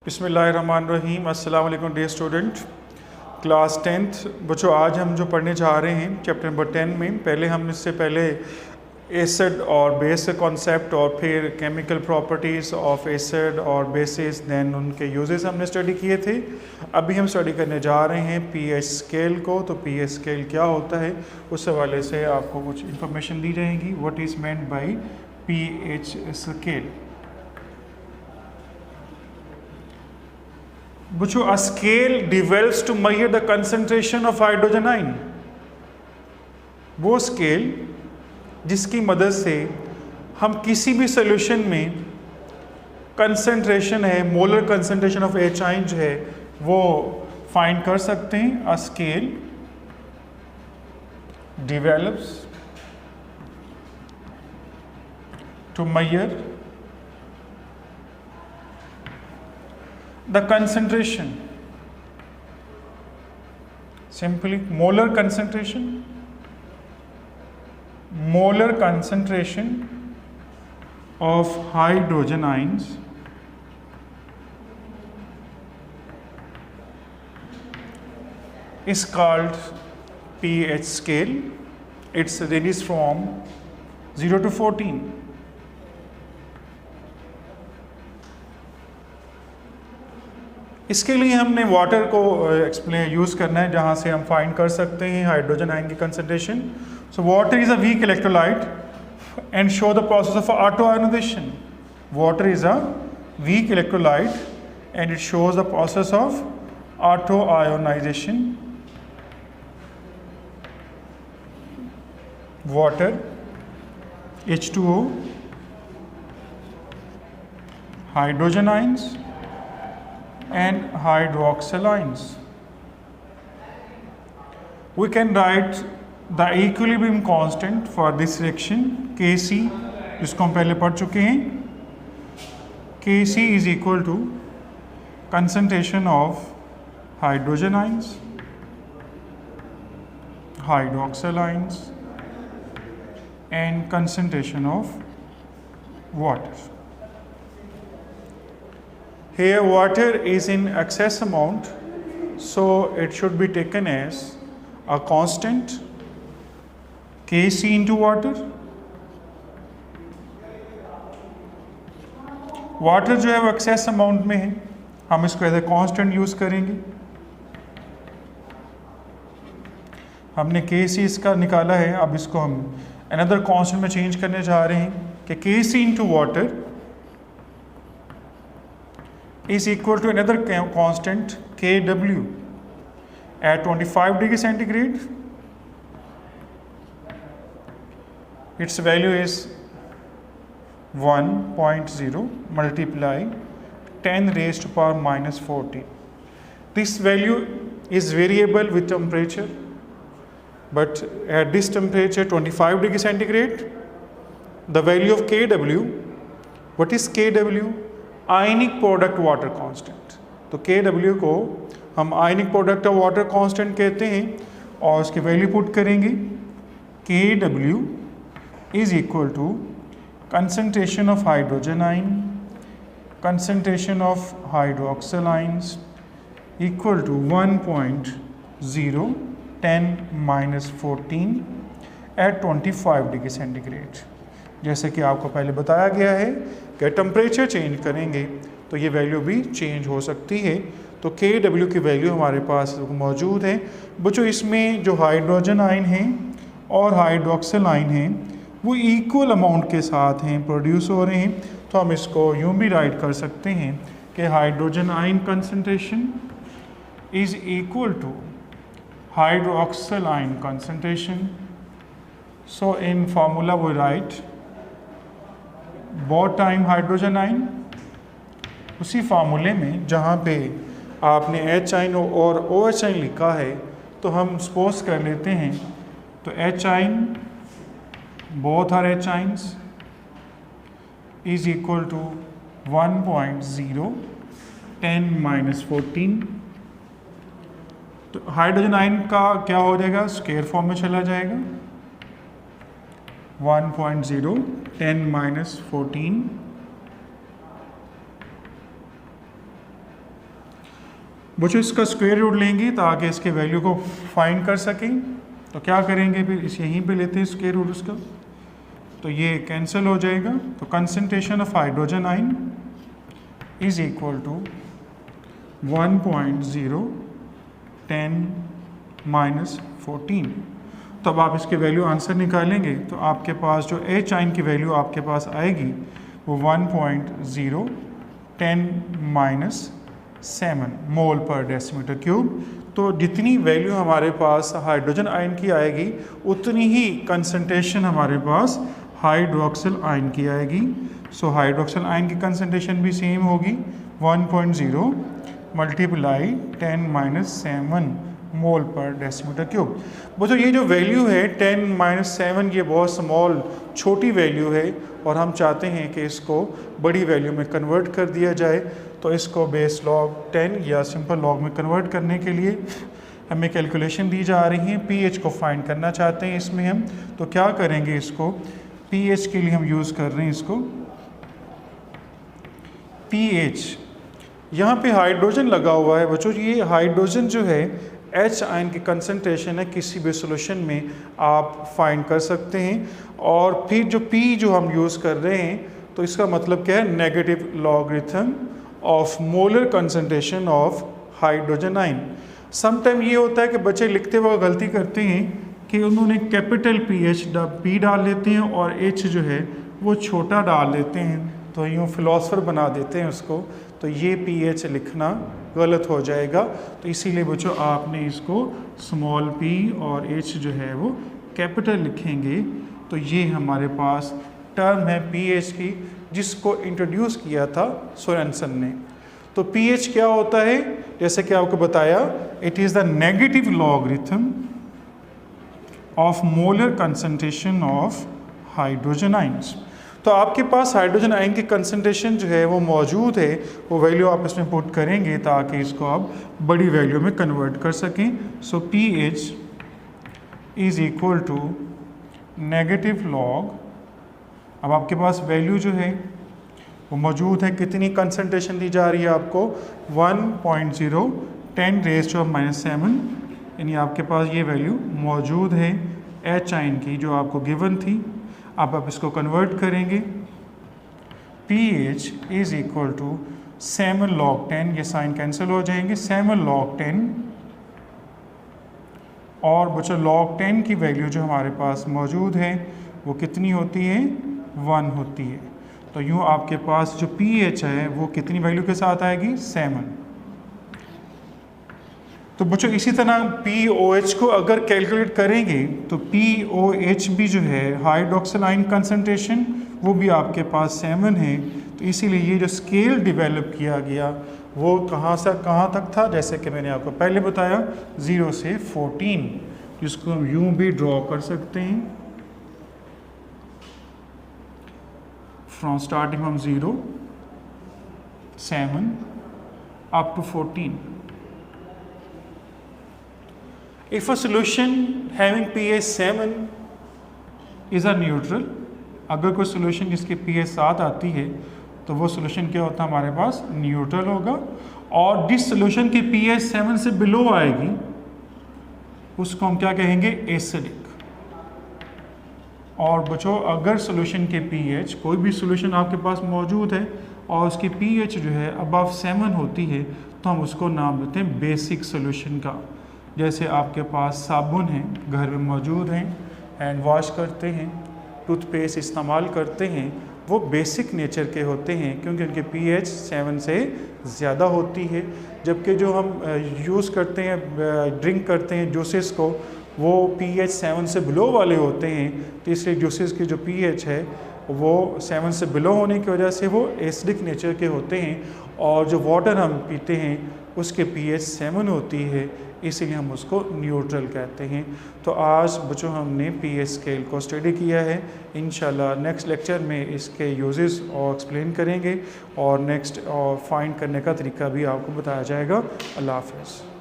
बिस्मिल्लाहिर्रहमानिर्रहीम। अस्सलाम वालेकुम डियर स्टूडेंट, क्लास 10th बच्चों। आज हम जो पढ़ने जा रहे हैं चैप्टर नंबर 10 में, पहले हम इससे पहले एसिड और बेस का कॉन्सेप्ट और फिर केमिकल प्रॉपर्टीज़ ऑफ एसिड और बेसिस, दैन उनके यूजेस हमने स्टडी किए थे। अभी हम स्टडी करने जा रहे हैं पीएच स्केल को। तो पीएच स्केल क्या होता है, उस हवाले से आपको कुछ इंफॉर्मेशन दी जाएंगी। What is meant by pH scale. बच्चों, a scale develops to measure the concentration of hydrogen ion। वो स्केल जिसकी मदद से हम किसी भी सोल्यूशन में कंसंट्रेशन है, molar concentration of H ion जो है वो फाइंड कर सकते हैं। A scale develops to measure the concentration, simply molar concentration of hydrogen ions is called pH scale. It's ranges from 0 to 14. इसके लिए हमने वाटर को एक्सप्लेन यूज़ करना है, जहाँ से हम फाइंड कर सकते हैं हाइड्रोजन आयन की concentration. So water is a weak electrolyte and show the process of auto ionization. Water is a weak electrolyte and it shows the process of auto ionization. Water H2O, hydrogen ions and hydroxyl ions. We can write the equilibrium constant for this reaction Kc, जिसको हम पहले पढ़ चुके हैं। Kc is equal to concentration of hydrogen ions, hydroxyl ions and concentration of water. Here water is in excess amount, so it should be taken as a constant Kc into water. Water जो है वो excess amount में है, हम इसको as a constant use करेंगे। हमने Kc इसका निकाला है, अब इसको हम अनदर कांस्टेंट में चेंज करने जा रहे हैं कि Kc into water is equal to another constant Kw at 25 degree centigrade. Its value is 1.0 multiply 10 raised to power minus 14. This value is variable with temperature, but at this temperature 25 degree centigrade, the value of Kw, what is Kw? Ionic product water constant. तो Kw को हम ionic product of water constant कहते हैं और उसकी value put करेंगे। Kw is equal to concentration of hydrogen ion, concentration of hydroxyl ions equal to 1.0 10 minus 14 at 25 degree centigrade. जैसे कि आपको पहले बताया गया है कि टेम्परेचर चेंज करेंगे तो ये वैल्यू भी चेंज हो सकती है। तो Kw की वैल्यू हमारे पास मौजूद है। बच्चों, इसमें जो हाइड्रोजन आयन हैं और हाइड्रोक्सिल आयन हैं वो इक्वल अमाउंट के साथ हैं, प्रोड्यूस हो रहे हैं। तो हम इसको यूँ भी राइट कर सकते हैं कि hydrogen ion concentration is equal to hydroxyl ion concentration. So in formula वो write both time hydrogen ion. उसी फार्मूले में जहाँ पे आपने H आयन और OH आयन लिखा है तो हम सपोज कर लेते हैं, तो H ion, both are H ions is equal to 1.0 10 minus 14। तो हाइड्रोजन आयन का क्या हो जाएगा, स्क्वायर फॉर्म में चला जाएगा। 1.0 10 minus 14 बच्चों इसका स्क्वायर रूट लेंगे ताकि इसके वैल्यू को फाइंड कर सकें। तो क्या करेंगे फिर, इस यहीं पे लेते हैं स्क्वायर रूट उसका, तो ये कैंसिल हो जाएगा। तो concentration of hydrogen ion is equal to 1.0 10 - 14। तो अब आप इसके वैल्यू आंसर निकालेंगे तो आपके पास जो एच आयन की वैल्यू आपके पास आएगी वो 1.0 10 - 7 मोल पर डेसीमीटर क्यूब। तो जितनी वैल्यू हमारे पास हाइड्रोजन आयन की आएगी उतनी ही कंसंट्रेशन हमारे पास हाइड्रोक्सिल आयन की आएगी। सो हाइड्रोक्सिल आयन की कंसंट्रेशन भी सेम होगी 1.0 मल्टीप्लाई 10 - 7 मोल पर डेसीमीटर क्यूब। बच्चों ये जो वैल्यू है 10 - 7 ये बहुत स्मॉल छोटी वैल्यू है और हम चाहते हैं कि इसको बड़ी वैल्यू में कन्वर्ट कर दिया जाए। तो इसको बेस लॉग 10 या सिंपल लॉग में कन्वर्ट करने के लिए हमें कैलकुलेशन दी जा रही है। पीएच को फाइंड करना चाहते हैं इसमें हम, तो क्या करेंगे, इसको पीएच के लिए हम यूज़ कर रहे हैं इसको पीएच। यहाँ पे हाइड्रोजन लगा हुआ है बच्चों, ये हाइड्रोजन जो है एच आयन की कंसंट्रेशन है किसी भी सॉल्यूशन में आप फाइंड कर सकते हैं। और फिर जो पी जो हम यूज़ कर रहे हैं तो इसका मतलब क्या है, negative logarithm of molar concentration of hydrogen ion. Sometime ये होता है कि बच्चे लिखते वक्त गलती करते हैं कि उन्होंने कैपिटल पी डाल लेते हैं और एच जो है वो छोटा डाल लेते हैं, तो यूँ फिलोसफर बना देते हैं उसको, तो ये पीएच लिखना गलत हो जाएगा। तो इसीलिए बच्चों आपने इसको स्मॉल पी और एच जो है वो कैपिटल लिखेंगे। तो ये हमारे पास टर्म है पीएच की जिसको इंट्रोड्यूस किया था सोरेनसन ने। तो पीएच क्या होता है, जैसे कि आपको बताया, it is the negative logarithm of molar concentration of hydrogen ions. तो आपके पास हाइड्रोजन आयन की कंसंट्रेशन जो है वो मौजूद है, वो वैल्यू आप इसमें पुट करेंगे ताकि इसको आप बड़ी वैल्यू में कन्वर्ट कर सकें। So P H is equal to negative log, अब आपके पास वैल्यू जो है वो मौजूद है, कितनी कंसंट्रेशन दी जा रही है आपको 1.0 10⁻⁻⁷, यानी आपके पास ये वैल्यू मौजूद है एच आयन की जो आपको गिवन थी। अब आप इसको कन्वर्ट करेंगे, P H is equal to 7 log 10, ये साइन कैंसिल हो जाएंगे, 7 log 10, और बच्चों log 10 की वैल्यू जो हमारे पास मौजूद है वो कितनी होती है, 1 होती है। तो यूँ आपके पास जो पी एच है वो कितनी वैल्यू के साथ आएगी, 7। तो बच्चों इसी तरह पी ओ एच को अगर कैलकुलेट करेंगे तो पी ओ एच भी जो है हाइड्रोक्सिल आयन कंसंट्रेशन वो भी आपके पास 7 है। तो इसीलिए ये जो स्केल डेवलप किया गया वो कहाँ से कहाँ तक था, जैसे कि मैंने आपको पहले बताया 0 से 14, जिसको हम यूँ भी ड्रॉ कर सकते हैं। From starting from 0 7 up to 14। If a solution having pH 7 is a neutral, अगर कोई सोल्यूशन जिसकी pH 7 आती है तो वो सोल्यूशन क्या होता है, हमारे पास न्यूट्रल होगा। और जिस सोल्यूशन की pH 7 से बिलो आएगी उसको हम क्या कहेंगे, एसिडिक। और बच्चों अगर सोल्यूशन के pH, कोई भी सोल्यूशन आपके पास मौजूद है और उसकी pH जो है अबव 7 होती है तो हम उसको नाम देते हैं बेसिक सोल्यूशन का। जैसे आपके पास साबुन है, घर में मौजूद हैं, हैंड वॉश करते हैं, टूथपेस्ट इस्तेमाल करते हैं, वो बेसिक नेचर के होते हैं क्योंकि उनके pH 7 से ज़्यादा होती है। जबकि जो हम यूज़ करते हैं, ड्रिंक करते हैं जूसेस को, वो pH 7 से बिलो वाले होते हैं। तो इसलिए जूसेस की जो pH है वो 7 से बिलो होने की वजह से वो एसिडिक नेचर के होते हैं। और जो वाटर हम पीते हैं उसके pH 7 होती है, इसीलिए हम उसको न्यूट्रल कहते हैं। तो आज बच्चों हमने pH स्केल को स्टडी किया है। इंशाल्लाह नेक्स्ट लेक्चर में इसके यूजेस और एक्सप्लेन करेंगे और नेक्स्ट और फाइंड करने का तरीका भी आपको बताया जाएगा। अल्लाह हाफ़िज़।